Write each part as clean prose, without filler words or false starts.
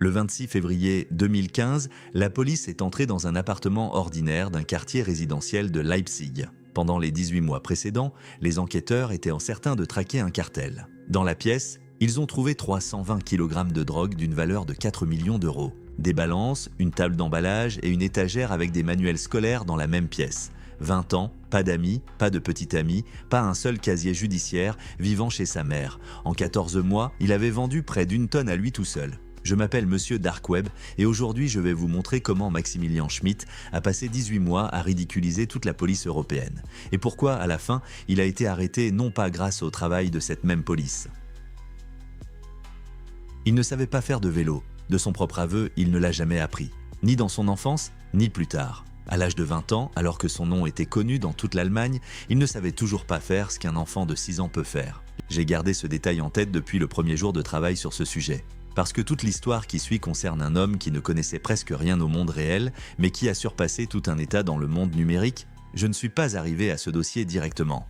Le 26 février 2015, la police est entrée dans un appartement ordinaire d'un quartier résidentiel de Leipzig. Pendant les 18 mois précédents, les enquêteurs étaient certains de traquer un cartel. Dans la pièce, ils ont trouvé 320 kg de drogue d'une valeur de 4 millions d'euros. Des balances, une table d'emballage et une étagère avec des manuels scolaires dans la même pièce. 20 ans, pas d'amis, pas de petit ami, pas un seul casier judiciaire, vivant chez sa mère. En 14 mois, il avait vendu près d'1 tonne à lui tout seul. Je m'appelle Monsieur Dark Web et aujourd'hui je vais vous montrer comment Maximilian Schmitt a passé 18 mois à ridiculiser toute la police européenne. Et pourquoi, à la fin, il a été arrêté non pas grâce au travail de cette même police. Il ne savait pas faire de vélo. De son propre aveu, il ne l'a jamais appris. Ni dans son enfance, ni plus tard. À l'âge de 20 ans, alors que son nom était connu dans toute l'Allemagne, il ne savait toujours pas faire ce qu'un enfant de 6 ans peut faire. J'ai gardé ce détail en tête depuis le premier jour de travail sur ce sujet. Parce que toute l'histoire qui suit concerne un homme qui ne connaissait presque rien au monde réel, mais qui a surpassé tout un état dans le monde numérique, je ne suis pas arrivé à ce dossier directement.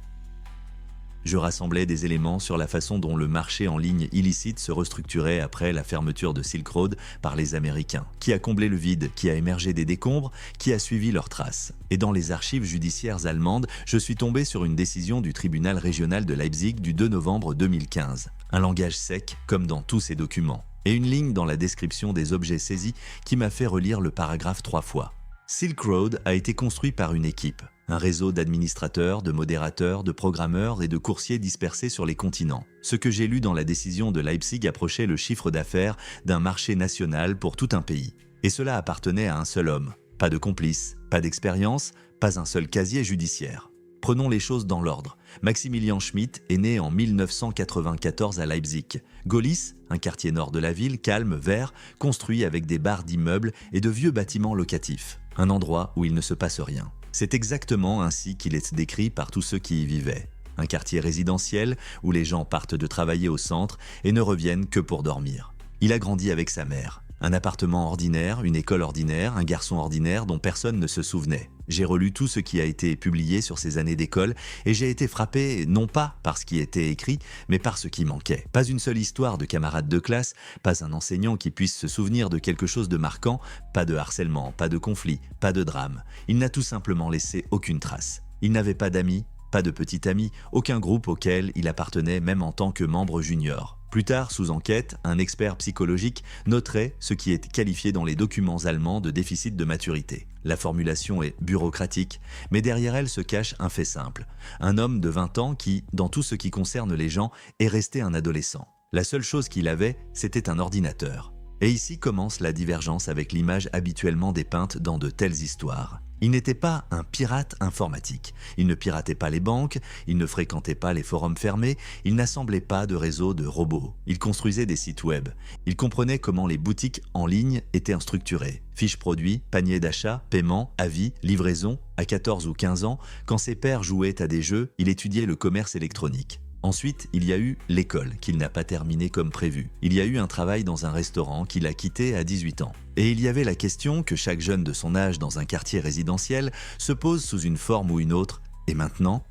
Je rassemblais des éléments sur la façon dont le marché en ligne illicite se restructurait après la fermeture de Silk Road par les Américains, qui a comblé le vide, qui a émergé des décombres, qui a suivi leurs traces. Et dans les archives judiciaires allemandes, je suis tombé sur une décision du tribunal régional de Leipzig du 2 novembre 2015. Un langage sec, comme dans tous ces documents. Et une ligne dans la description des objets saisis qui m'a fait relire le paragraphe 3 fois. Silk Road a été construit par une équipe, un réseau d'administrateurs, de modérateurs, de programmeurs et de coursiers dispersés sur les continents. Ce que j'ai lu dans la décision de Leipzig approchait le chiffre d'affaires d'un marché national pour tout un pays. Et cela appartenait à un seul homme. Pas de complice, pas d'expérience, pas un seul casier judiciaire. Prenons les choses dans l'ordre. Maximilian Schmitt est né en 1994 à Leipzig. Gohlis, un quartier nord de la ville, calme, vert, construit avec des barres d'immeubles et de vieux bâtiments locatifs. Un endroit où il ne se passe rien. C'est exactement ainsi qu'il est décrit par tous ceux qui y vivaient. Un quartier résidentiel où les gens partent de travailler au centre et ne reviennent que pour dormir. Il a grandi avec sa mère. Un appartement ordinaire, une école ordinaire, un garçon ordinaire dont personne ne se souvenait. J'ai relu tout ce qui a été publié sur ces années d'école et j'ai été frappé non pas par ce qui était écrit, mais par ce qui manquait. Pas une seule histoire de camarade de classe, pas un enseignant qui puisse se souvenir de quelque chose de marquant, pas de harcèlement, pas de conflit, pas de drame. Il n'a tout simplement laissé aucune trace. Il n'avait pas d'amis, pas de petit ami, aucun groupe auquel il appartenait même en tant que membre junior. Plus tard, sous enquête, un expert psychologique noterait ce qui est qualifié dans les documents allemands de déficit de maturité. La formulation est bureaucratique, mais derrière elle se cache un fait simple. Un homme de 20 ans qui, dans tout ce qui concerne les gens, est resté un adolescent. La seule chose qu'il avait, c'était un ordinateur. Et ici commence la divergence avec l'image habituellement dépeinte dans de telles histoires. Il n'était pas un pirate informatique. Il ne piratait pas les banques, il ne fréquentait pas les forums fermés, il n'assemblait pas de réseaux de robots. Il construisait des sites web. Il comprenait comment les boutiques en ligne étaient structurées. Fiches produits, paniers d'achat, paiement, avis, livraison. À 14 ou 15 ans, quand ses pairs jouaient à des jeux, il étudiait le commerce électronique. Ensuite, il y a eu l'école, qu'il n'a pas terminée comme prévu. Il y a eu un travail dans un restaurant qu'il a quitté à 18 ans. Et il y avait la question que chaque jeune de son âge dans un quartier résidentiel se pose sous une forme ou une autre. Et maintenant ?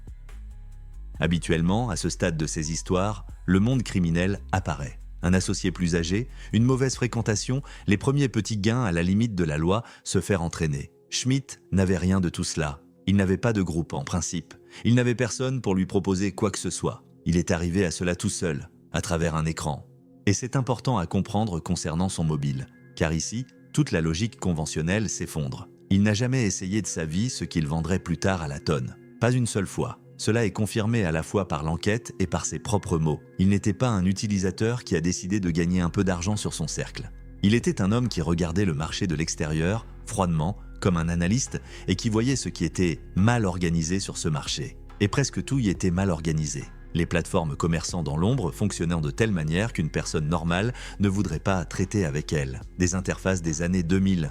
Habituellement, à ce stade de ces histoires, le monde criminel apparaît. Un associé plus âgé, une mauvaise fréquentation, les premiers petits gains à la limite de la loi, se faire entraîner. Schmitt n'avait rien de tout cela. Il n'avait pas de groupe en principe. Il n'avait personne pour lui proposer quoi que ce soit. Il est arrivé à cela tout seul, à travers un écran. Et c'est important à comprendre concernant son mobile, car ici, toute la logique conventionnelle s'effondre. Il n'a jamais essayé de sa vie ce qu'il vendrait plus tard à la tonne. Pas une seule fois. Cela est confirmé à la fois par l'enquête et par ses propres mots. Il n'était pas un utilisateur qui a décidé de gagner un peu d'argent sur son cercle. Il était un homme qui regardait le marché de l'extérieur, froidement, comme un analyste, et qui voyait ce qui était mal organisé sur ce marché. Et presque tout y était mal organisé. Les plateformes commerçant dans l'ombre fonctionnant de telle manière qu'une personne normale ne voudrait pas traiter avec elles. Des interfaces des années 2000.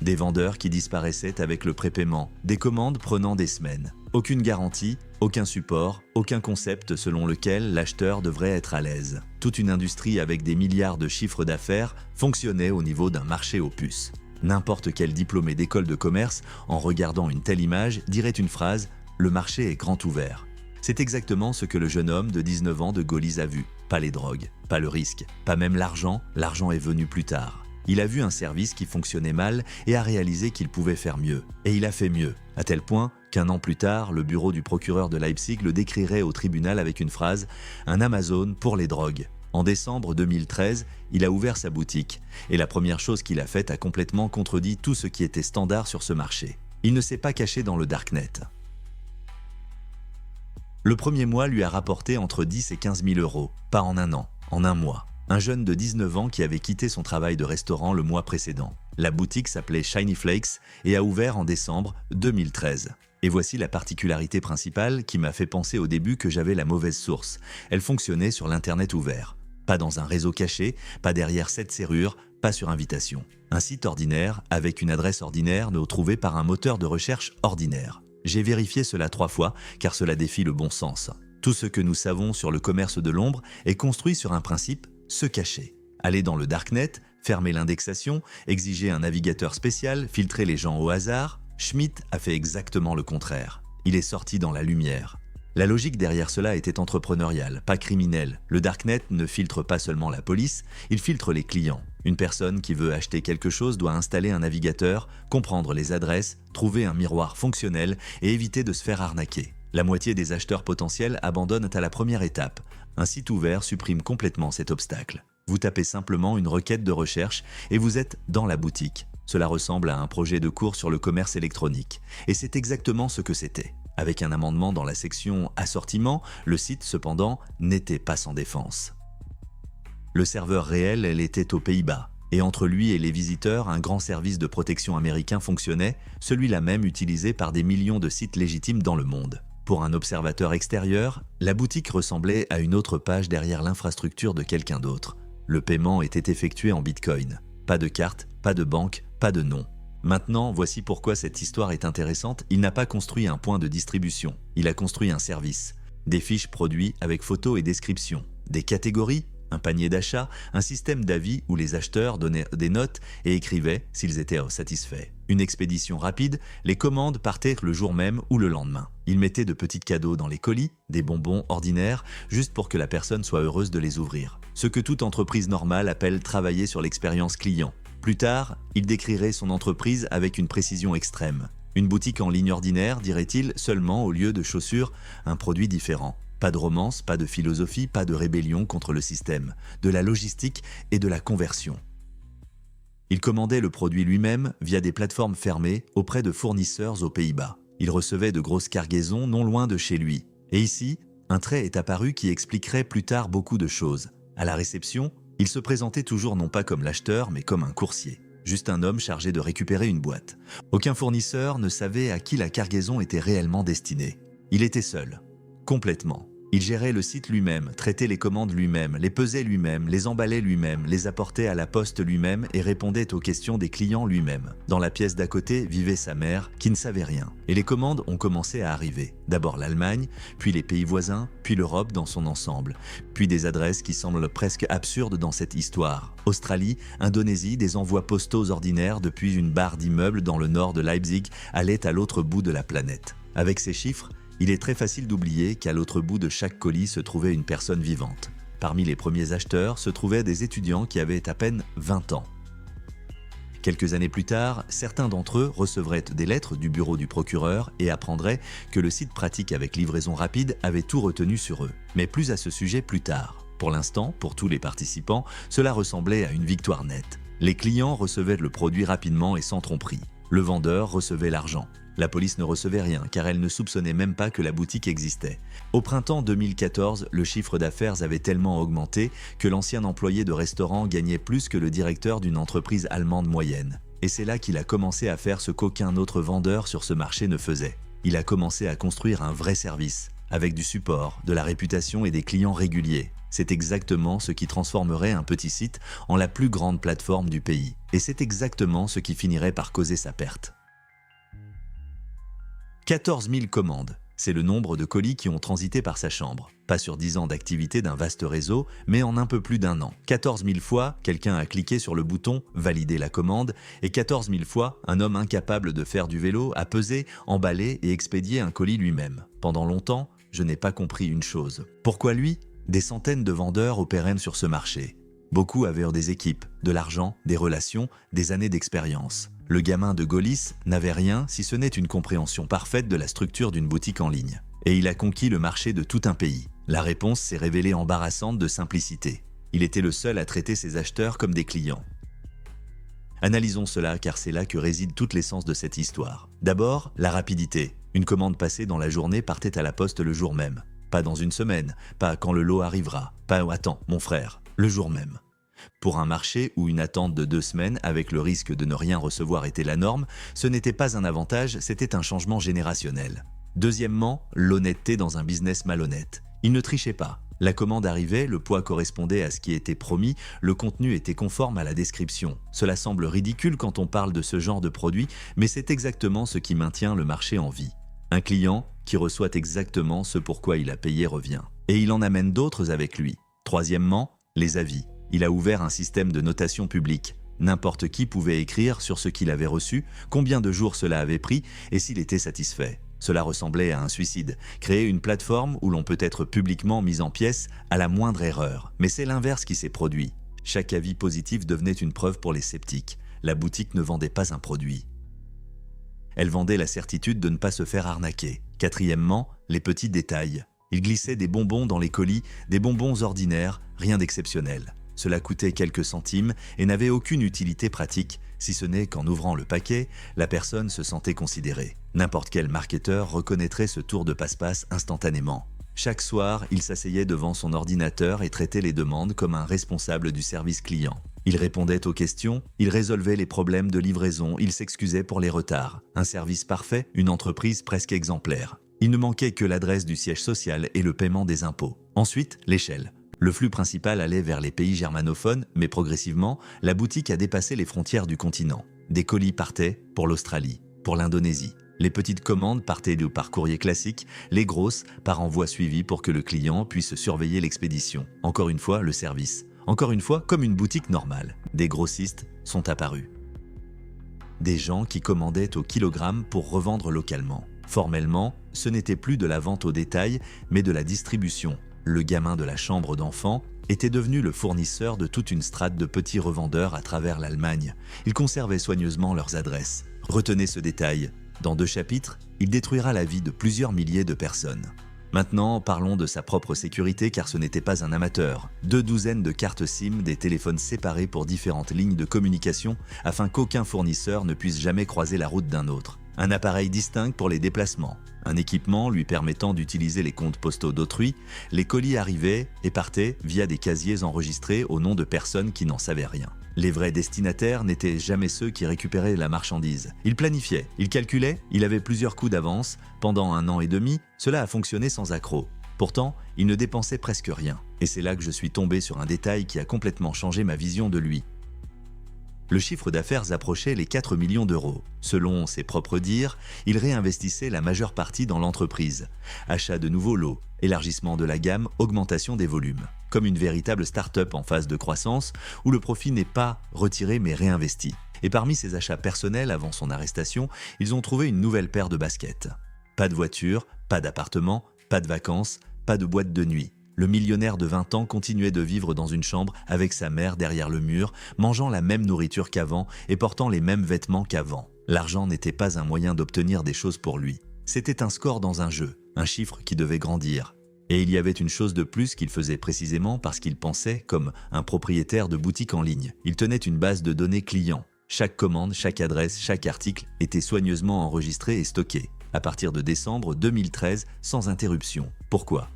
Des vendeurs qui disparaissaient avec le prépaiement. Des commandes prenant des semaines. Aucune garantie, aucun support, aucun concept selon lequel l'acheteur devrait être à l'aise. Toute une industrie avec des milliards de chiffres d'affaires fonctionnait au niveau d'un marché aux puces. N'importe quel diplômé d'école de commerce, en regardant une telle image, dirait une phrase « Le marché est grand ouvert ». C'est exactement ce que le jeune homme de 19 ans de Gohlis a vu. pas les drogues, pas le risque, pas même l'argent est venu plus tard. Il a vu un service qui fonctionnait mal et a réalisé qu'il pouvait faire mieux. Et il a fait mieux, à tel point qu'un an plus tard, le bureau du procureur de Leipzig le décrirait au tribunal avec une phrase « un Amazon pour les drogues ». En décembre 2013, il a ouvert sa boutique, et la première chose qu'il a faite a complètement contredit tout ce qui était standard sur ce marché. Il ne s'est pas caché dans le darknet. Le premier mois lui a rapporté entre 10 et 15 000 euros, pas en un an, en un mois. Un jeune de 19 ans qui avait quitté son travail de restaurant le mois précédent. La boutique s'appelait Shiny Flakes et a ouvert en décembre 2013. Et voici la particularité principale qui m'a fait penser au début que j'avais la mauvaise source. Elle fonctionnait sur l'internet ouvert. Pas dans un réseau caché, pas derrière 7 serrures, pas sur invitation. Un site ordinaire avec une adresse ordinaire trouvée par un moteur de recherche ordinaire. J'ai vérifié cela 3 fois car cela défie le bon sens. Tout ce que nous savons sur le commerce de l'ombre est construit sur un principe, se cacher. Aller dans le darknet, fermer l'indexation, exiger un navigateur spécial, filtrer les gens au hasard. Schmidt a fait exactement le contraire. Il est sorti dans la lumière. La logique derrière cela était entrepreneuriale, pas criminelle. Le darknet ne filtre pas seulement la police, il filtre les clients. Une personne qui veut acheter quelque chose doit installer un navigateur, comprendre les adresses, trouver un miroir fonctionnel et éviter de se faire arnaquer. La moitié des acheteurs potentiels abandonnent à la première étape. Un site ouvert supprime complètement cet obstacle. Vous tapez simplement une requête de recherche et vous êtes dans la boutique. Cela ressemble à un projet de cours sur le commerce électronique. Et c'est exactement ce que c'était. Avec un amendement dans la section « Assortiment », le site, cependant, n'était pas sans défense. Le serveur réel, elle était aux Pays-Bas. Et entre lui et les visiteurs, un grand service de protection américain fonctionnait, celui-là même utilisé par des millions de sites légitimes dans le monde. Pour un observateur extérieur, la boutique ressemblait à une autre page derrière l'infrastructure de quelqu'un d'autre. Le paiement était effectué en Bitcoin. Pas de carte, pas de banque, pas de nom. Maintenant, voici pourquoi cette histoire est intéressante. Il n'a pas construit un point de distribution, il a construit un service. Des fiches produits avec photos et descriptions, des catégories, un panier d'achat, un système d'avis où les acheteurs donnaient des notes et écrivaient s'ils étaient satisfaits. Une expédition rapide, les commandes partaient le jour même ou le lendemain. Il mettait de petits cadeaux dans les colis, des bonbons ordinaires, juste pour que la personne soit heureuse de les ouvrir. Ce que toute entreprise normale appelle travailler sur l'expérience client. Plus tard, il décrirait son entreprise avec une précision extrême. Une boutique en ligne ordinaire, dirait-il, seulement au lieu de chaussures, un produit différent. Pas de romance, pas de philosophie, pas de rébellion contre le système, de la logistique et de la conversion. Il commandait le produit lui-même via des plateformes fermées auprès de fournisseurs aux Pays-Bas. Il recevait de grosses cargaisons non loin de chez lui. Et ici, un trait est apparu qui expliquerait plus tard beaucoup de choses. À la réception, il se présentait toujours non pas comme l'acheteur, mais comme un coursier. Juste un homme chargé de récupérer une boîte. Aucun fournisseur ne savait à qui la cargaison était réellement destinée. Il était seul, complètement. Il gérait le site lui-même, traitait les commandes lui-même, les pesait lui-même, les emballait lui-même, les apportait à la poste lui-même et répondait aux questions des clients lui-même. Dans la pièce d'à côté vivait sa mère, qui ne savait rien. Et les commandes ont commencé à arriver. D'abord l'Allemagne, puis les pays voisins, puis l'Europe dans son ensemble. Puis des adresses qui semblent presque absurdes dans cette histoire. Australie, Indonésie, des envois postaux ordinaires depuis une barre d'immeubles dans le nord de Leipzig allaient à l'autre bout de la planète. Avec ces chiffres, il est très facile d'oublier qu'à l'autre bout de chaque colis se trouvait une personne vivante. Parmi les premiers acheteurs se trouvaient des étudiants qui avaient à peine 20 ans. Quelques années plus tard, certains d'entre eux recevraient des lettres du bureau du procureur et apprendraient que le site pratique avec livraison rapide avait tout retenu sur eux. Mais plus à ce sujet plus tard. Pour l'instant, pour tous les participants, cela ressemblait à une victoire nette. Les clients recevaient le produit rapidement et sans tromperie. Le vendeur recevait l'argent. La police ne recevait rien car elle ne soupçonnait même pas que la boutique existait. Au printemps 2014, le chiffre d'affaires avait tellement augmenté que l'ancien employé de restaurant gagnait plus que le directeur d'une entreprise allemande moyenne. Et c'est là qu'il a commencé à faire ce qu'aucun autre vendeur sur ce marché ne faisait. Il a commencé à construire un vrai service, avec du support, de la réputation et des clients réguliers. C'est exactement ce qui transformerait un petit site en la plus grande plateforme du pays. Et c'est exactement ce qui finirait par causer sa perte. 14 000 commandes, c'est le nombre de colis qui ont transité par sa chambre. Pas sur 10 ans d'activité d'un vaste réseau, mais en un peu plus d'un an. 14 000 fois, quelqu'un a cliqué sur le bouton « Valider la commande » et 14 000 fois, un homme incapable de faire du vélo a pesé, emballé et expédié un colis lui-même. Pendant longtemps, je n'ai pas compris une chose. Pourquoi lui ? Des centaines de vendeurs opéraient sur ce marché. Beaucoup avaient des équipes, de l'argent, des relations, des années d'expérience. Le gamin de Gaulis n'avait rien si ce n'est une compréhension parfaite de la structure d'une boutique en ligne. Et il a conquis le marché de tout un pays. La réponse s'est révélée embarrassante de simplicité. Il était le seul à traiter ses acheteurs comme des clients. Analysons cela car c'est là que réside toute l'essence de cette histoire. D'abord, la rapidité. Une commande passée dans la journée partait à la poste le jour même. Pas dans une semaine, pas quand le lot arrivera, pas « attends, mon frère », le jour même. Pour un marché où une attente de 2 semaines avec le risque de ne rien recevoir était la norme, ce n'était pas un avantage, c'était un changement générationnel. Deuxièmement, l'honnêteté dans un business malhonnête. Il ne trichait pas. La commande arrivait, le poids correspondait à ce qui était promis, le contenu était conforme à la description. Cela semble ridicule quand on parle de ce genre de produit, mais c'est exactement ce qui maintient le marché en vie. Un client qui reçoit exactement ce pourquoi il a payé revient. Et il en amène d'autres avec lui. Troisièmement, les avis. Il a ouvert un système de notation publique. N'importe qui pouvait écrire sur ce qu'il avait reçu, combien de jours cela avait pris et s'il était satisfait. Cela ressemblait à un suicide. Créer une plateforme où l'on peut être publiquement mis en pièces à la moindre erreur. Mais c'est l'inverse qui s'est produit. Chaque avis positif devenait une preuve pour les sceptiques. La boutique ne vendait pas un produit. Elle vendait la certitude de ne pas se faire arnaquer. Quatrièmement, les petits détails. Il glissait des bonbons dans les colis, des bonbons ordinaires, rien d'exceptionnel. Cela coûtait quelques centimes et n'avait aucune utilité pratique, si ce n'est qu'en ouvrant le paquet, la personne se sentait considérée. N'importe quel marketeur reconnaîtrait ce tour de passe-passe instantanément. Chaque soir, il s'asseyait devant son ordinateur et traitait les demandes comme un responsable du service client. Il répondait aux questions, il résolvait les problèmes de livraison, il s'excusait pour les retards. Un service parfait, une entreprise presque exemplaire. Il ne manquait que l'adresse du siège social et le paiement des impôts. Ensuite, l'échelle. Le flux principal allait vers les pays germanophones, mais progressivement, la boutique a dépassé les frontières du continent. Des colis partaient pour l'Australie, pour l'Indonésie. Les petites commandes partaient par courrier classique, les grosses par envoi suivi pour que le client puisse surveiller l'expédition. Encore une fois, le service. Encore une fois, comme une boutique normale. Des grossistes sont apparus. Des gens qui commandaient au kilogramme pour revendre localement. Formellement, ce n'était plus de la vente au détail, mais de la distribution. Le gamin de la chambre d'enfant était devenu le fournisseur de toute une strate de petits revendeurs à travers l'Allemagne. Ils conservaient soigneusement leurs adresses. Retenez ce détail. Dans 2 chapitres, il détruira la vie de plusieurs milliers de personnes. Maintenant, parlons de sa propre sécurité car ce n'était pas un amateur. 2 douzaines de cartes SIM, des téléphones séparés pour différentes lignes de communication afin qu'aucun fournisseur ne puisse jamais croiser la route d'un autre. Un appareil distinct pour les déplacements. Un équipement lui permettant d'utiliser les comptes postaux d'autrui. Les colis arrivaient et partaient via des casiers enregistrés au nom de personnes qui n'en savaient rien. Les vrais destinataires n'étaient jamais ceux qui récupéraient la marchandise. Il planifiait, il calculait, il avait plusieurs coups d'avance. Pendant 1 an et demi, cela a fonctionné sans accroc. Pourtant, il ne dépensait presque rien. Et c'est là que je suis tombé sur un détail qui a complètement changé ma vision de lui. Le chiffre d'affaires approchait les 4 millions d'euros. Selon ses propres dires, il réinvestissait la majeure partie dans l'entreprise. Achat de nouveaux lots, élargissement de la gamme, augmentation des volumes. Comme une véritable start-up en phase de croissance où le profit n'est pas retiré mais réinvesti. Et parmi ses achats personnels avant son arrestation, ils ont trouvé une nouvelle paire de baskets. Pas de voiture, pas d'appartement, pas de vacances, pas de boîte de nuit. Le millionnaire de 20 ans continuait de vivre dans une chambre avec sa mère derrière le mur, mangeant la même nourriture qu'avant et portant les mêmes vêtements qu'avant. L'argent n'était pas un moyen d'obtenir des choses pour lui. C'était un score dans un jeu, un chiffre qui devait grandir. Et il y avait une chose de plus qu'il faisait précisément parce qu'il pensait comme un propriétaire de boutique en ligne. Il tenait une base de données clients. Chaque commande, chaque adresse, chaque article était soigneusement enregistré et stocké. À partir de décembre 2013, sans interruption. Pourquoi ?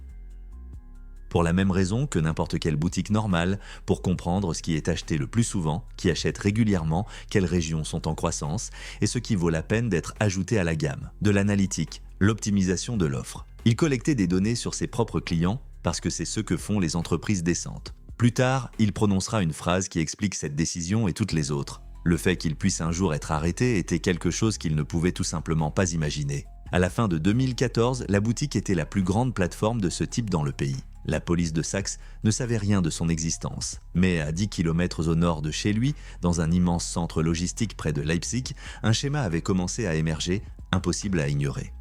Pour la même raison que n'importe quelle boutique normale, pour comprendre ce qui est acheté le plus souvent, qui achète régulièrement, quelles régions sont en croissance et ce qui vaut la peine d'être ajouté à la gamme. De l'analytique, l'optimisation de l'offre. Il collectait des données sur ses propres clients parce que c'est ce que font les entreprises décentes. Plus tard, il prononcera une phrase qui explique cette décision et toutes les autres. Le fait qu'il puisse un jour être arrêté était quelque chose qu'il ne pouvait tout simplement pas imaginer. À la fin de 2014, la boutique était la plus grande plateforme de ce type dans le pays. La police de Saxe ne savait rien de son existence. Mais à 10 km au nord de chez lui, dans un immense centre logistique près de Leipzig, un schéma avait commencé à émerger, impossible à ignorer.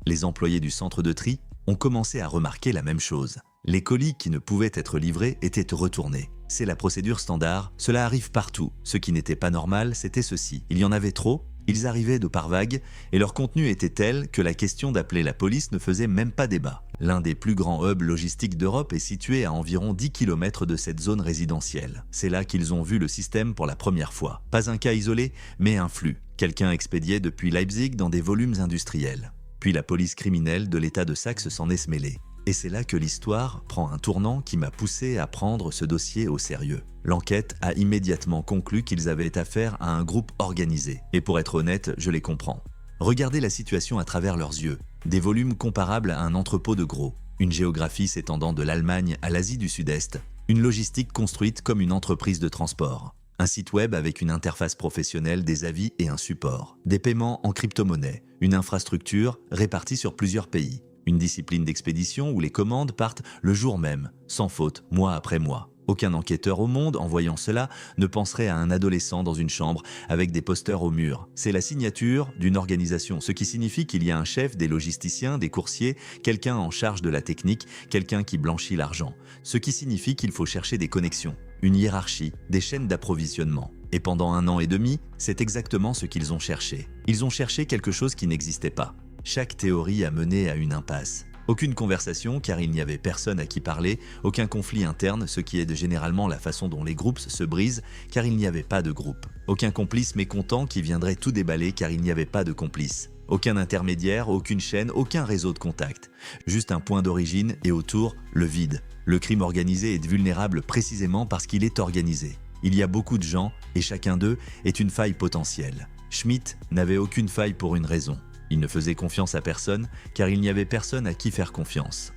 Les employés du centre de tri on commençait à remarquer la même chose. Les colis qui ne pouvaient être livrés étaient retournés. C'est la procédure standard, cela arrive partout. Ce qui n'était pas normal, c'était ceci. Il y en avait trop, ils arrivaient de par vagues, et leur contenu était tel que la question d'appeler la police ne faisait même pas débat. L'un des plus grands hubs logistiques d'Europe est situé à environ 10 km de cette zone résidentielle. C'est là qu'ils ont vu le système pour la première fois. Pas un cas isolé, mais un flux. Quelqu'un expédiait depuis Leipzig dans des volumes industriels. Puis la police criminelle de l'État de Saxe s'en est mêlée. Et c'est là que l'histoire prend un tournant qui m'a poussé à prendre ce dossier au sérieux. L'enquête a immédiatement conclu qu'ils avaient affaire à un groupe organisé. Et pour être honnête, je les comprends. Regardez la situation à travers leurs yeux. Des volumes comparables à un entrepôt de gros. Une géographie s'étendant de l'Allemagne à l'Asie du Sud-Est. Une logistique construite comme une entreprise de transport. Un site web avec une interface professionnelle, des avis et un support. Des paiements en crypto-monnaie. Une infrastructure répartie sur plusieurs pays. Une discipline d'expédition où les commandes partent le jour même, sans faute, mois après mois. Aucun enquêteur au monde, en voyant cela, ne penserait à un adolescent dans une chambre avec des posters au mur. C'est la signature d'une organisation, ce qui signifie qu'il y a un chef, des logisticiens, des coursiers, quelqu'un en charge de la technique, quelqu'un qui blanchit l'argent. Ce qui signifie qu'il faut chercher des connexions, une hiérarchie, des chaînes d'approvisionnement. Et pendant 1 an et demi, c'est exactement ce qu'ils ont cherché. Ils ont cherché quelque chose qui n'existait pas. Chaque théorie a mené à une impasse. Aucune conversation car il n'y avait personne à qui parler, aucun conflit interne, ce qui est généralement la façon dont les groupes se brisent car il n'y avait pas de groupe. Aucun complice mécontent qui viendrait tout déballer car il n'y avait pas de complice. Aucun intermédiaire, aucune chaîne, aucun réseau de contact. Juste un point d'origine et autour, le vide. Le crime organisé est vulnérable précisément parce qu'il est organisé. Il y a beaucoup de gens et chacun d'eux est une faille potentielle. Schmitt n'avait aucune faille pour une raison. Il ne faisait confiance à personne, car il n'y avait personne à qui faire confiance.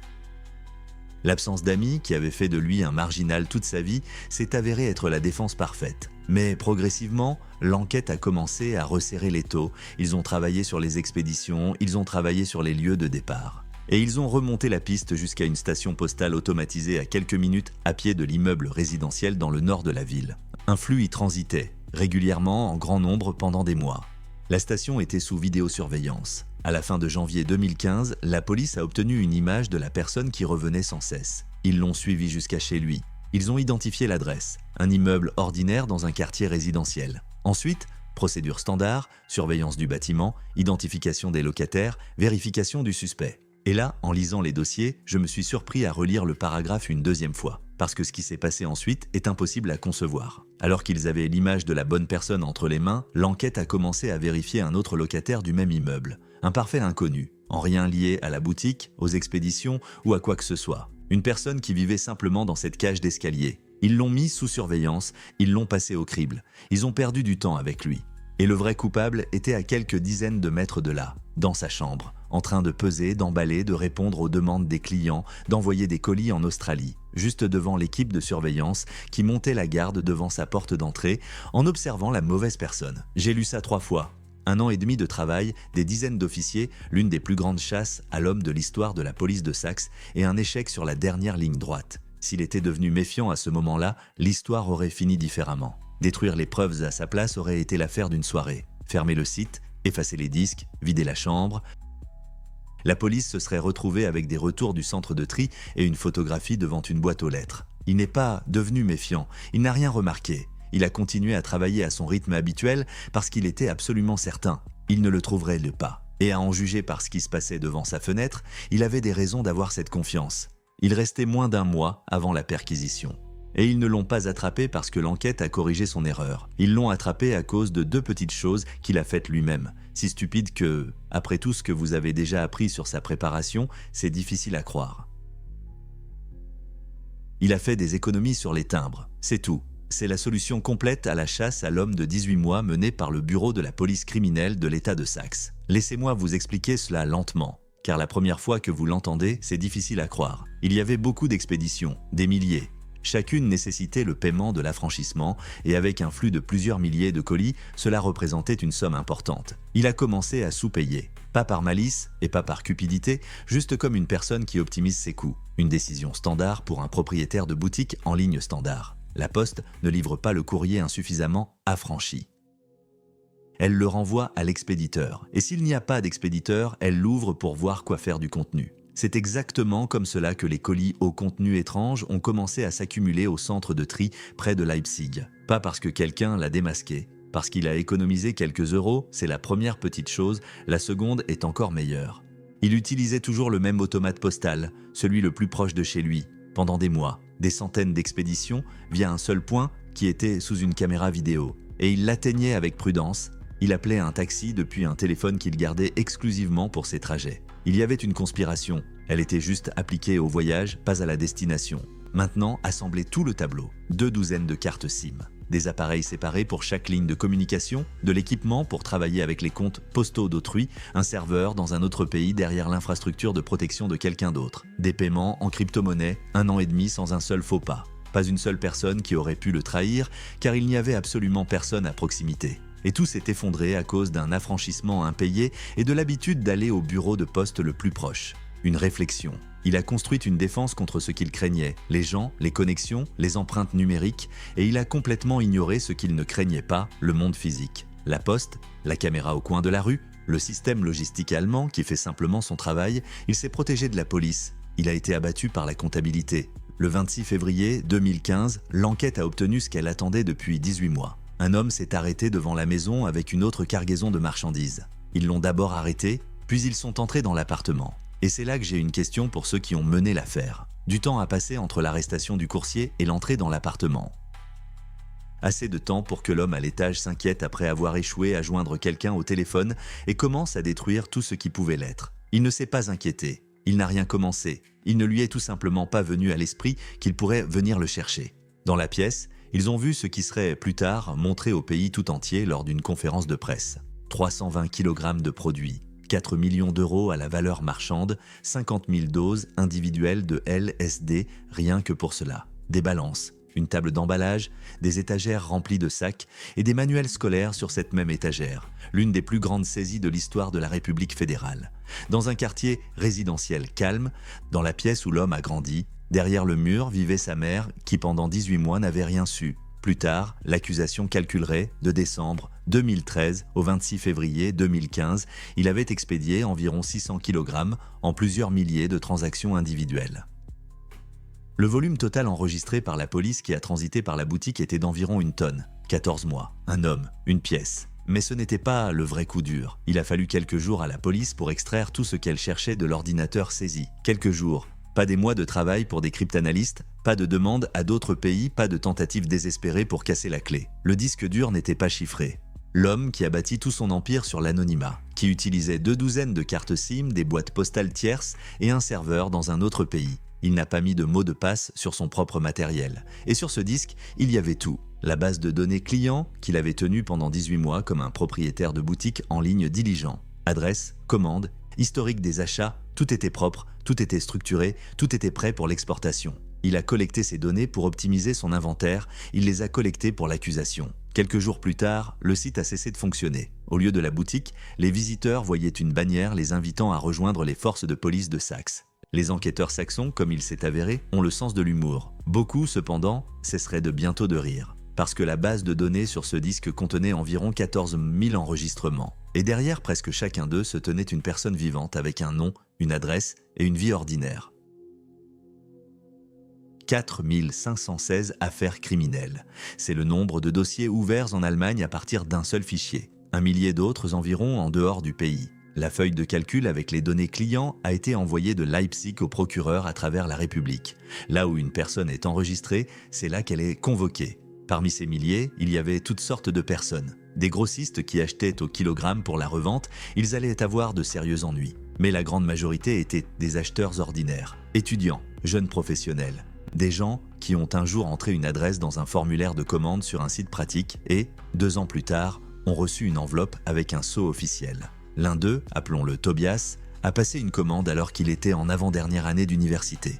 L'absence d'amis, qui avait fait de lui un marginal toute sa vie, s'est avérée être la défense parfaite. Mais progressivement, l'enquête a commencé à resserrer l'étau. Ils ont travaillé sur les expéditions, ils ont travaillé sur les lieux de départ. Et ils ont remonté la piste jusqu'à une station postale automatisée à quelques minutes à pied de l'immeuble résidentiel dans le nord de la ville. Un flux y transitait, régulièrement en grand nombre pendant des mois. La station était sous vidéosurveillance. À la fin de janvier 2015, la police a obtenu une image de la personne qui revenait sans cesse. Ils l'ont suivi jusqu'à chez lui. Ils ont identifié l'adresse, un immeuble ordinaire dans un quartier résidentiel. Ensuite, procédure standard, surveillance du bâtiment, identification des locataires, vérification du suspect. Et là, en lisant les dossiers, je me suis surpris à relire le paragraphe une deuxième fois, parce que ce qui s'est passé ensuite est impossible à concevoir. Alors qu'ils avaient l'image de la bonne personne entre les mains, l'enquête a commencé à vérifier un autre locataire du même immeuble. Un parfait inconnu, en rien lié à la boutique, aux expéditions ou à quoi que ce soit. Une personne qui vivait simplement dans cette cage d'escalier. Ils l'ont mis sous surveillance, ils l'ont passé au crible. Ils ont perdu du temps avec lui. Et le vrai coupable était à quelques dizaines de mètres de là, dans sa chambre, en train de peser, d'emballer, de répondre aux demandes des clients, d'envoyer des colis en Australie, juste devant l'équipe de surveillance qui montait la garde devant sa porte d'entrée en observant la mauvaise personne. J'ai lu ça 3 fois. 1 an et demi de travail, des dizaines d'officiers, l'une des plus grandes chasses à l'homme de l'histoire de la police de Saxe et un échec sur la dernière ligne droite. S'il était devenu méfiant à ce moment-là, l'histoire aurait fini différemment. Détruire les preuves à sa place aurait été l'affaire d'une soirée. Fermer le site, effacer les disques, vider la chambre. La police se serait retrouvée avec des retours du centre de tri et une photographie devant une boîte aux lettres. Il n'est pas devenu méfiant, il n'a rien remarqué. Il a continué à travailler à son rythme habituel parce qu'il était absolument certain. Il ne le trouverait pas. Et à en juger par ce qui se passait devant sa fenêtre, il avait des raisons d'avoir cette confiance. Il restait moins d'1 mois avant la perquisition. Et ils ne l'ont pas attrapé parce que l'enquête a corrigé son erreur. Ils l'ont attrapé à cause de 2 petites choses qu'il a faites lui-même. Si stupide que, après tout ce que vous avez déjà appris sur sa préparation, c'est difficile à croire. Il a fait des économies sur les timbres, c'est tout. C'est la solution complète à la chasse à l'homme de 18 mois menée par le bureau de la police criminelle de l'État de Saxe. Laissez-moi vous expliquer cela lentement, car la première fois que vous l'entendez, c'est difficile à croire. Il y avait beaucoup d'expéditions, des milliers. Chacune nécessitait le paiement de l'affranchissement et avec un flux de plusieurs milliers de colis, cela représentait une somme importante. Il a commencé à sous-payer, pas par malice et pas par cupidité, juste comme une personne qui optimise ses coûts. Une décision standard pour un propriétaire de boutique en ligne standard. La Poste ne livre pas le courrier insuffisamment affranchi. Elle le renvoie à l'expéditeur, et s'il n'y a pas d'expéditeur, elle l'ouvre pour voir quoi faire du contenu. C'est exactement comme cela que les colis au contenu étrange ont commencé à s'accumuler au centre de tri près de Leipzig. Pas parce que quelqu'un l'a démasqué, parce qu'il a économisé quelques euros, c'est la première petite chose, la seconde est encore meilleure. Il utilisait toujours le même automate postal, celui le plus proche de chez lui, pendant des mois, des centaines d'expéditions via un seul point qui était sous une caméra vidéo. Et il l'atteignait avec prudence, il appelait un taxi depuis un téléphone qu'il gardait exclusivement pour ses trajets. Il y avait une conspiration, elle était juste appliquée au voyage, pas à la destination. Maintenant, assemblez tout le tableau, 2 douzaines de cartes SIM. Des appareils séparés pour chaque ligne de communication, de l'équipement pour travailler avec les comptes postaux d'autrui, un serveur dans un autre pays derrière l'infrastructure de protection de quelqu'un d'autre, des paiements en crypto-monnaie, 1 an et demi sans un seul faux pas. Pas une seule personne qui aurait pu le trahir, car il n'y avait absolument personne à proximité. Et tout s'est effondré à cause d'un affranchissement impayé et de l'habitude d'aller au bureau de poste le plus proche. Une réflexion. Il a construit une défense contre ce qu'il craignait, les gens, les connexions, les empreintes numériques, et il a complètement ignoré ce qu'il ne craignait pas, le monde physique. La poste, la caméra au coin de la rue, le système logistique allemand qui fait simplement son travail, il s'est protégé de la police. Il a été abattu par la comptabilité. Le 26 février 2015, l'enquête a obtenu ce qu'elle attendait depuis 18 mois. Un homme s'est arrêté devant la maison avec une autre cargaison de marchandises. Ils l'ont d'abord arrêté, puis ils sont entrés dans l'appartement. Et c'est là que j'ai une question pour ceux qui ont mené l'affaire. Du temps a passé entre l'arrestation du coursier et l'entrée dans l'appartement. Assez de temps pour que l'homme à l'étage s'inquiète après avoir échoué à joindre quelqu'un au téléphone et commence à détruire tout ce qui pouvait l'être. Il ne s'est pas inquiété, il n'a rien commencé, il ne lui est tout simplement pas venu à l'esprit qu'il pourrait venir le chercher. Dans la pièce, ils ont vu ce qui serait plus tard montré au pays tout entier lors d'une conférence de presse. 320 kg de produits, 4 millions d'euros à la valeur marchande, 50 000 doses individuelles de LSD, rien que pour cela. Des balances, une table d'emballage, des étagères remplies de sacs et des manuels scolaires sur cette même étagère, l'une des plus grandes saisies de l'histoire de la République fédérale. Dans un quartier résidentiel calme, dans la pièce où l'homme a grandi, derrière le mur vivait sa mère qui pendant 18 mois n'avait rien su. Plus tard, l'accusation calculerait, de décembre 2013 au 26 février 2015, il avait expédié environ 600 kg en plusieurs milliers de transactions individuelles. Le volume total enregistré par la police qui a transité par la boutique était d'environ 1 tonne, 14 mois, un homme, une pièce. Mais ce n'était pas le vrai coup dur. Il a fallu quelques jours à la police pour extraire tout ce qu'elle cherchait de l'ordinateur saisi. Quelques jours. Pas des mois de travail pour des cryptanalystes, pas de demande à d'autres pays, pas de tentatives désespérées pour casser la clé. Le disque dur n'était pas chiffré. L'homme qui a bâti tout son empire sur l'anonymat, qui utilisait 2 douzaines de cartes SIM, des boîtes postales tierces et un serveur dans un autre pays. Il n'a pas mis de mot de passe sur son propre matériel. Et sur ce disque, il y avait tout. La base de données client qu'il avait tenue pendant 18 mois comme un propriétaire de boutique en ligne diligent. Adresse, commande, historique des achats, tout était propre, tout était structuré, tout était prêt pour l'exportation. Il a collecté ces données pour optimiser son inventaire, il les a collectées pour l'accusation. Quelques jours plus tard, le site a cessé de fonctionner. Au lieu de la boutique, les visiteurs voyaient une bannière les invitant à rejoindre les forces de police de Saxe. Les enquêteurs saxons, comme il s'est avéré, ont le sens de l'humour. Beaucoup, cependant, cesseraient de bientôt de rire. Parce que la base de données sur ce disque contenait environ 14 000 enregistrements. Et derrière presque chacun d'eux se tenait une personne vivante avec un nom, une adresse et une vie ordinaire. 4 516 affaires criminelles. C'est le nombre de dossiers ouverts en Allemagne à partir d'un seul fichier. 1 millier d'autres environ en dehors du pays. La feuille de calcul avec les données clients a été envoyée de Leipzig au procureur à travers la République. Là où une personne est enregistrée, c'est là qu'elle est convoquée. Parmi ces milliers, il y avait toutes sortes de personnes. Des grossistes qui achetaient au kilogramme pour la revente, ils allaient avoir de sérieux ennuis. Mais la grande majorité étaient des acheteurs ordinaires, étudiants, jeunes professionnels. Des gens qui ont un jour entré une adresse dans un formulaire de commande sur un site pratique et, 2 ans plus tard, ont reçu une enveloppe avec un sceau officiel. L'un d'eux, appelons-le Tobias, a passé une commande alors qu'il était en avant-dernière année d'université.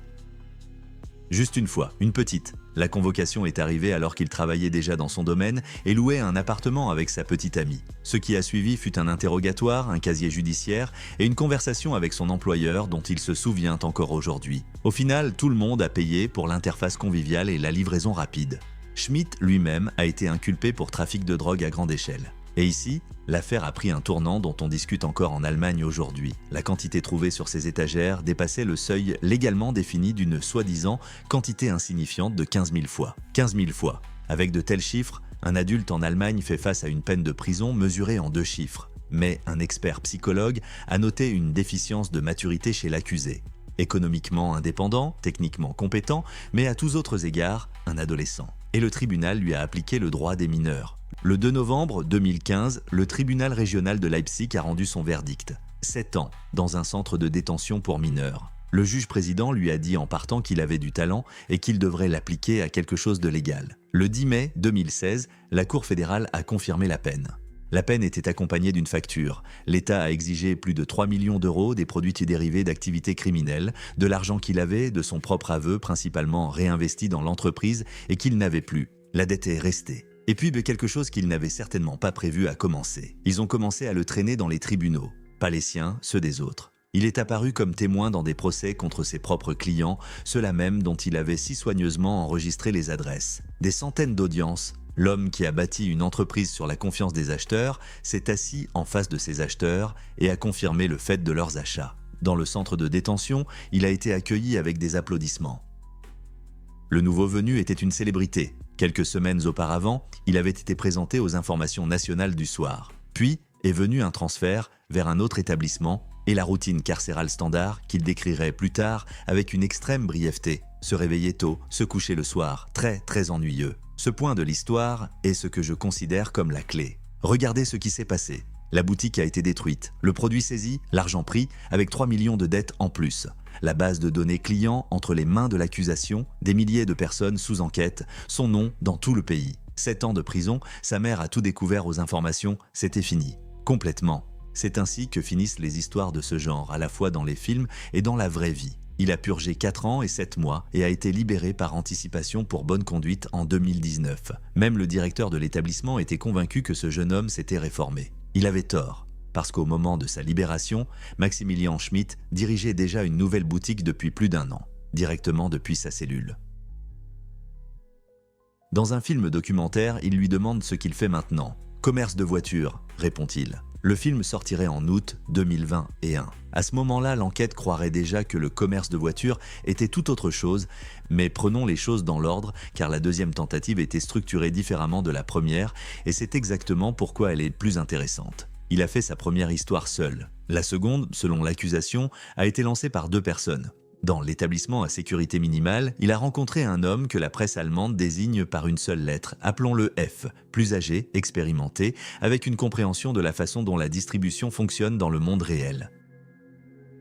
Juste une fois, une petite. La convocation est arrivée alors qu'il travaillait déjà dans son domaine et louait un appartement avec sa petite amie. Ce qui a suivi fut un interrogatoire, un casier judiciaire et une conversation avec son employeur dont il se souvient encore aujourd'hui. Au final, tout le monde a payé pour l'interface conviviale et la livraison rapide. Schmidt lui-même a été inculpé pour trafic de drogue à grande échelle. Et ici, l'affaire a pris un tournant dont on discute encore en Allemagne aujourd'hui. La quantité trouvée sur ces étagères dépassait le seuil légalement défini d'une soi-disant quantité insignifiante de 15 000 fois. 15 000 fois. Avec de tels chiffres, un adulte en Allemagne fait face à une peine de prison mesurée en 2 chiffres. Mais un expert psychologue a noté une déficience de maturité chez l'accusé. Économiquement indépendant, techniquement compétent, mais à tous autres égards, un adolescent. Et le tribunal lui a appliqué le droit des mineurs. Le 2 novembre 2015, le tribunal régional de Leipzig a rendu son verdict. 7 ans dans un centre de détention pour mineurs. Le juge-président lui a dit en partant qu'il avait du talent et qu'il devrait l'appliquer à quelque chose de légal. Le 10 mai 2016, la Cour fédérale a confirmé la peine. La peine était accompagnée d'une facture. L'État a exigé plus de 3 millions d'euros des produits dérivés d'activités criminelles, de l'argent qu'il avait, de son propre aveu, principalement réinvesti dans l'entreprise et qu'il n'avait plus. La dette est restée. Et puis de quelque chose qu'ils n'avaient certainement pas prévu à commencer. Ils ont commencé à le traîner dans les tribunaux, pas les siens, ceux des autres. Il est apparu comme témoin dans des procès contre ses propres clients, ceux-là même dont il avait si soigneusement enregistré les adresses. Des centaines d'audiences. L'homme qui a bâti une entreprise sur la confiance des acheteurs s'est assis en face de ces acheteurs et a confirmé le fait de leurs achats. Dans le centre de détention, il a été accueilli avec des applaudissements. Le nouveau venu était une célébrité. Quelques semaines auparavant, il avait été présenté aux informations nationales du soir. Puis est venu un transfert vers un autre établissement et la routine carcérale standard qu'il décrirait plus tard avec une extrême brièveté. Se réveiller tôt, se coucher le soir, très ennuyeux. Ce point de l'histoire est ce que je considère comme la clé. Regardez ce qui s'est passé. La boutique a été détruite, le produit saisi, l'argent pris, avec 3 millions de dettes en plus. La base de données client entre les mains de l'accusation, des milliers de personnes sous enquête, son nom dans tout le pays. 7 ans de prison, sa mère a tout découvert aux informations, c'était fini. Complètement. C'est ainsi que finissent les histoires de ce genre, à la fois dans les films et dans la vraie vie. Il a purgé 4 ans et 7 mois et a été libéré par anticipation pour bonne conduite en 2019. Même le directeur de l'établissement était convaincu que ce jeune homme s'était réformé. Il avait tort, parce qu'au moment de sa libération, Maximilian Schmidt dirigeait déjà une nouvelle boutique depuis plus d'1 an, directement depuis sa cellule. Dans un film documentaire, il lui demande ce qu'il fait maintenant. « Commerce de voitures », répond-il. Le film sortirait en août 2021. À ce moment-là, l'enquête croirait déjà que le commerce de voitures était tout autre chose, mais prenons les choses dans l'ordre, car la deuxième tentative était structurée différemment de la première, et c'est exactement pourquoi elle est plus intéressante. Il a fait sa première histoire seul. La seconde, selon l'accusation, a été lancée par 2 personnes. Dans l'établissement à sécurité minimale, il a rencontré un homme que la presse allemande désigne par une seule lettre, appelons-le F, plus âgé, expérimenté, avec une compréhension de la façon dont la distribution fonctionne dans le monde réel.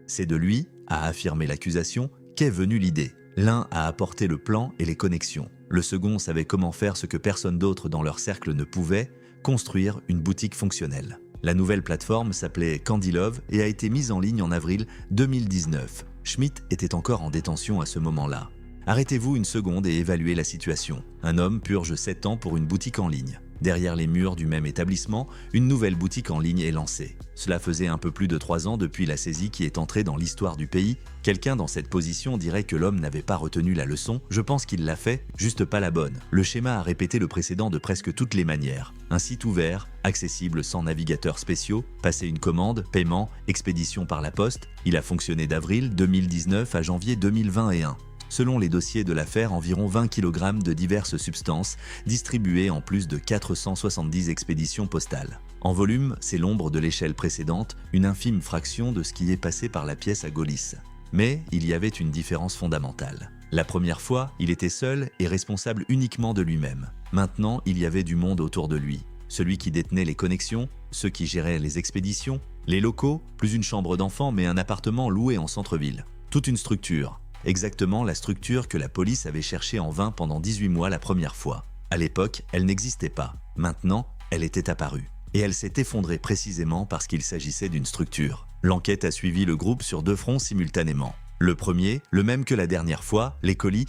C'est de lui, a affirmé l'accusation, qu'est venue l'idée. L'un a apporté le plan et les connexions. Le second savait comment faire ce que personne d'autre dans leur cercle ne pouvait, construire une boutique fonctionnelle. La nouvelle plateforme s'appelait Candy Love et a été mise en ligne en avril 2019. Schmidt était encore en détention à ce moment-là. Arrêtez-vous une seconde et évaluez la situation. Un homme purge 7 ans pour une boutique en ligne. Derrière les murs du même établissement, une nouvelle boutique en ligne est lancée. Cela faisait un peu plus de 3 ans depuis la saisie qui est entrée dans l'histoire du pays. Quelqu'un dans cette position dirait que l'homme n'avait pas retenu la leçon. Je pense qu'il l'a fait, juste pas la bonne. Le schéma a répété le précédent de presque toutes les manières. Un site ouvert, accessible sans navigateurs spéciaux, passer une commande, paiement, expédition par la poste. Il a fonctionné d'avril 2019 à janvier 2021. Selon les dossiers de l'affaire, environ 20 kg de diverses substances, distribuées en plus de 470 expéditions postales. En volume, c'est l'ombre de l'échelle précédente, une infime fraction de ce qui est passé par la pièce à Gaulis. Mais il y avait une différence fondamentale. La première fois, il était seul et responsable uniquement de lui-même. Maintenant, il y avait du monde autour de lui. Celui qui détenait les connexions, ceux qui géraient les expéditions, les locaux, plus une chambre d'enfant mais un appartement loué en centre-ville. Toute une structure. Exactement la structure que la police avait cherchée en vain pendant 18 mois la première fois. À l'époque, elle n'existait pas. Maintenant, elle était apparue. Et elle s'est effondrée précisément parce qu'il s'agissait d'une structure. L'enquête a suivi le groupe sur 2 fronts simultanément. Le premier, le même que la dernière fois, les colis,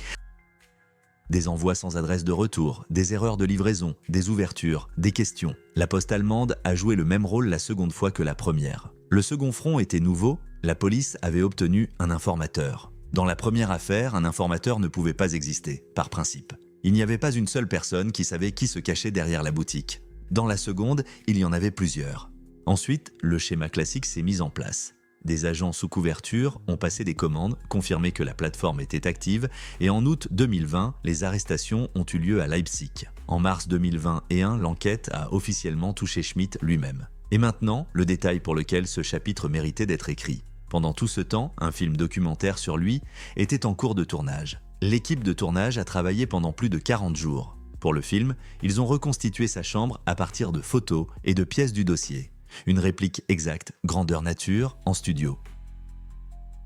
des envois sans adresse de retour, des erreurs de livraison, des ouvertures, des questions. La poste allemande a joué le même rôle la seconde fois que la première. Le second front était nouveau, la police avait obtenu un informateur. Dans la première affaire, un informateur ne pouvait pas exister, par principe. Il n'y avait pas une seule personne qui savait qui se cachait derrière la boutique. Dans la seconde, il y en avait plusieurs. Ensuite, le schéma classique s'est mis en place. Des agents sous couverture ont passé des commandes, confirmé que la plateforme était active, et en août 2020, les arrestations ont eu lieu à Leipzig. En mars 2021, l'enquête a officiellement touché Schmidt lui-même. Et maintenant, le détail pour lequel ce chapitre méritait d'être écrit. Pendant tout ce temps, un film documentaire sur lui était en cours de tournage. L'équipe de tournage a travaillé pendant plus de 40 jours. Pour le film, ils ont reconstitué sa chambre à partir de photos et de pièces du dossier. Une réplique exacte, grandeur nature, en studio.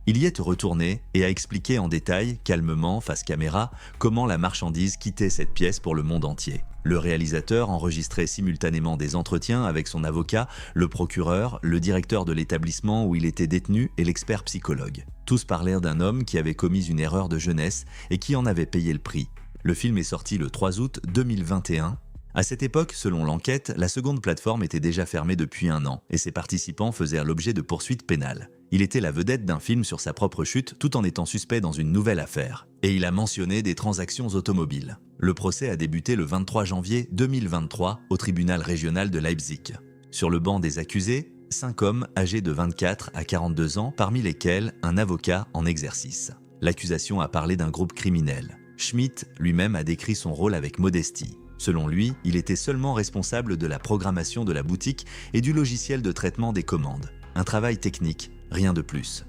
Il y est retourné et a expliqué en détail, calmement, face caméra, comment la marchandise quittait cette pièce pour le monde entier. Le réalisateur enregistrait simultanément des entretiens avec son avocat, le procureur, le directeur de l'établissement où il était détenu et l'expert psychologue. Tous parlèrent d'un homme qui avait commis une erreur de jeunesse et qui en avait payé le prix. Le film est sorti le 3 août 2021. À cette époque, selon l'enquête, la seconde plateforme était déjà fermée depuis 1 an et ses participants faisaient l'objet de poursuites pénales. Il était la vedette d'un film sur sa propre chute tout en étant suspect dans une nouvelle affaire. Et il a mentionné des transactions automobiles. Le procès a débuté le 23 janvier 2023 au tribunal régional de Leipzig. Sur le banc des accusés, 5 hommes âgés de 24 à 42 ans, parmi lesquels un avocat en exercice. L'accusation a parlé d'un groupe criminel. Schmidt lui-même a décrit son rôle avec modestie. Selon lui, il était seulement responsable de la programmation de la boutique et du logiciel de traitement des commandes. Un travail technique, rien de plus.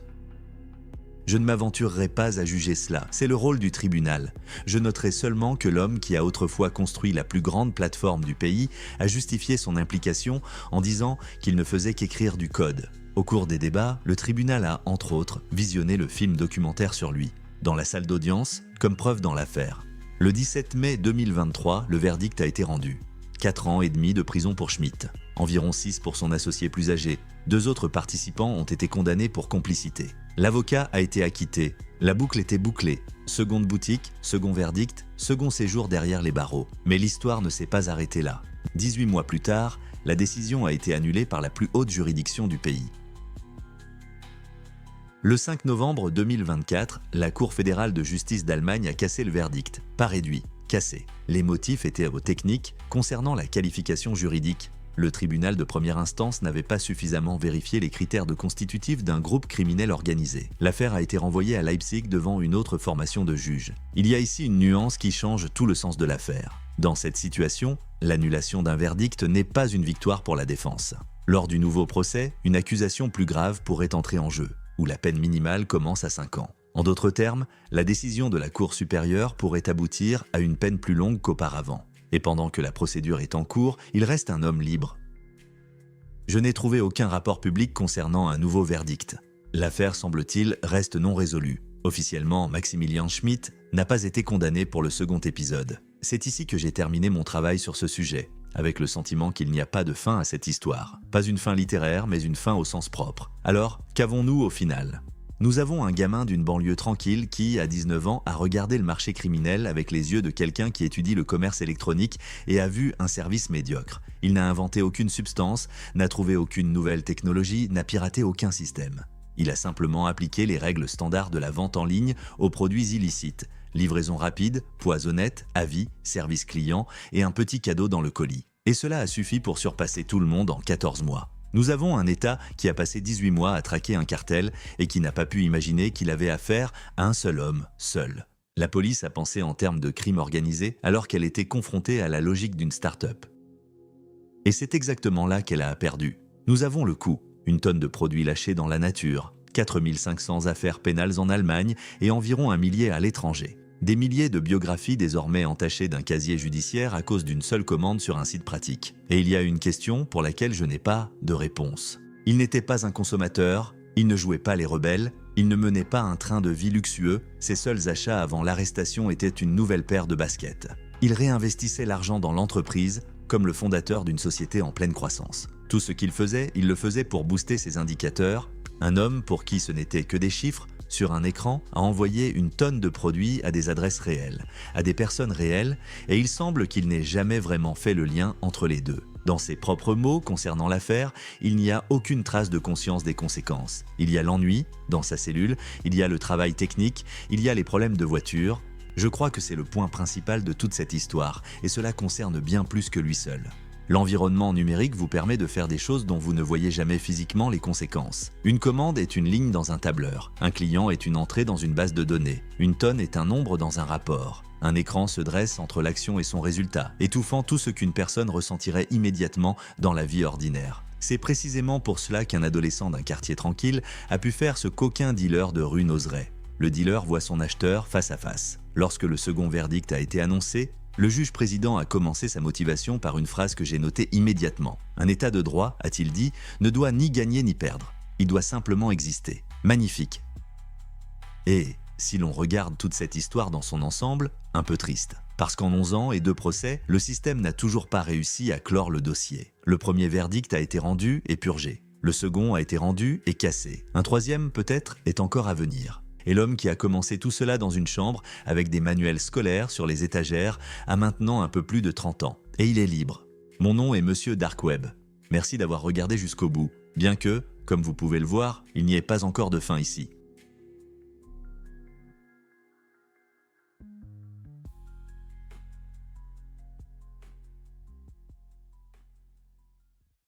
Je ne m'aventurerai pas à juger cela, c'est le rôle du tribunal. Je noterai seulement que l'homme qui a autrefois construit la plus grande plateforme du pays a justifié son implication en disant qu'il ne faisait qu'écrire du code. Au cours des débats, le tribunal a, entre autres, visionné le film documentaire sur lui, dans la salle d'audience, comme preuve dans l'affaire. Le 17 mai 2023, le verdict a été rendu. 4 ans et demi de prison pour Schmidt, environ 6 pour son associé plus âgé. 2 autres participants ont été condamnés pour complicité. L'avocat a été acquitté. La boucle était bouclée. Seconde boutique, second verdict, second séjour derrière les barreaux. Mais l'histoire ne s'est pas arrêtée là. 18 mois plus tard, la décision a été annulée par la plus haute juridiction du pays. Le 5 novembre 2024, la Cour fédérale de justice d'Allemagne a cassé le verdict, pas réduit, cassé. Les motifs étaient techniques concernant la qualification juridique. Le tribunal de première instance n'avait pas suffisamment vérifié les critères de constitutifs d'un groupe criminel organisé. L'affaire a été renvoyée à Leipzig devant une autre formation de juges. Il y a ici une nuance qui change tout le sens de l'affaire. Dans cette situation, l'annulation d'un verdict n'est pas une victoire pour la défense. Lors du nouveau procès, une accusation plus grave pourrait entrer en jeu, où la peine minimale commence à 5 ans. En d'autres termes, la décision de la Cour supérieure pourrait aboutir à une peine plus longue qu'auparavant. Et pendant que la procédure est en cours, il reste un homme libre. Je n'ai trouvé aucun rapport public concernant un nouveau verdict. L'affaire, semble-t-il, reste non résolue. Officiellement, Maximilian Schmidt n'a pas été condamné pour le second épisode. C'est ici que j'ai terminé mon travail sur ce sujet, avec le sentiment qu'il n'y a pas de fin à cette histoire. Pas une fin littéraire, mais une fin au sens propre. Alors, qu'avons-nous au final ? Nous avons un gamin d'une banlieue tranquille qui, à 19 ans, a regardé le marché criminel avec les yeux de quelqu'un qui étudie le commerce électronique et a vu un service médiocre. Il n'a inventé aucune substance, n'a trouvé aucune nouvelle technologie, n'a piraté aucun système. Il a simplement appliqué les règles standards de la vente en ligne aux produits illicites. Livraison rapide, poids honnête, avis, service client et un petit cadeau dans le colis. Et cela a suffi pour surpasser tout le monde en 14 mois. Nous avons un État qui a passé 18 mois à traquer un cartel et qui n'a pas pu imaginer qu'il avait affaire à un seul homme, seul. La police a pensé en termes de crime organisé alors qu'elle était confrontée à la logique d'une start-up. Et c'est exactement là qu'elle a perdu. Nous avons le coût, une tonne de produits lâchés dans la nature, 4500 affaires pénales en Allemagne et environ 1 millier à l'étranger. Des milliers de biographies désormais entachées d'un casier judiciaire à cause d'une seule commande sur un site pratique. Et il y a une question pour laquelle je n'ai pas de réponse. Il n'était pas un consommateur, il ne jouait pas les rebelles, il ne menait pas un train de vie luxueux, ses seuls achats avant l'arrestation étaient une nouvelle paire de baskets. Il réinvestissait l'argent dans l'entreprise, comme le fondateur d'une société en pleine croissance. Tout ce qu'il faisait, il le faisait pour booster ses indicateurs. Un homme pour qui ce n'était que des chiffres, sur un écran, a envoyé une tonne de produits à des adresses réelles, à des personnes réelles, et il semble qu'il n'ait jamais vraiment fait le lien entre les deux. Dans ses propres mots concernant l'affaire, il n'y a aucune trace de conscience des conséquences. Il y a l'ennui, dans sa cellule, il y a le travail technique, il y a les problèmes de voiture. Je crois que c'est le point principal de toute cette histoire, et cela concerne bien plus que lui seul. L'environnement numérique vous permet de faire des choses dont vous ne voyez jamais physiquement les conséquences. Une commande est une ligne dans un tableur, un client est une entrée dans une base de données, une tonne est un nombre dans un rapport. Un écran se dresse entre l'action et son résultat, étouffant tout ce qu'une personne ressentirait immédiatement dans la vie ordinaire. C'est précisément pour cela qu'un adolescent d'un quartier tranquille a pu faire ce qu'aucun dealer de rue n'oserait. Le dealer voit son acheteur face à face. Lorsque le second verdict a été annoncé, le juge-président a commencé sa motivation par une phrase que j'ai notée immédiatement. Un état de droit, a-t-il dit, ne doit ni gagner ni perdre. Il doit simplement exister. Magnifique. Et si l'on regarde toute cette histoire dans son ensemble, un peu triste. Parce qu'en 11 ans et 2 procès, le système n'a toujours pas réussi à clore le dossier. Le premier verdict a été rendu et purgé. Le second a été rendu et cassé. Un troisième, peut-être, est encore à venir. Et l'homme qui a commencé tout cela dans une chambre avec des manuels scolaires sur les étagères a maintenant un peu plus de 30 ans. Et il est libre. Mon nom est Monsieur Dark Web. Merci d'avoir regardé jusqu'au bout. Bien que, comme vous pouvez le voir, il n'y ait pas encore de fin ici.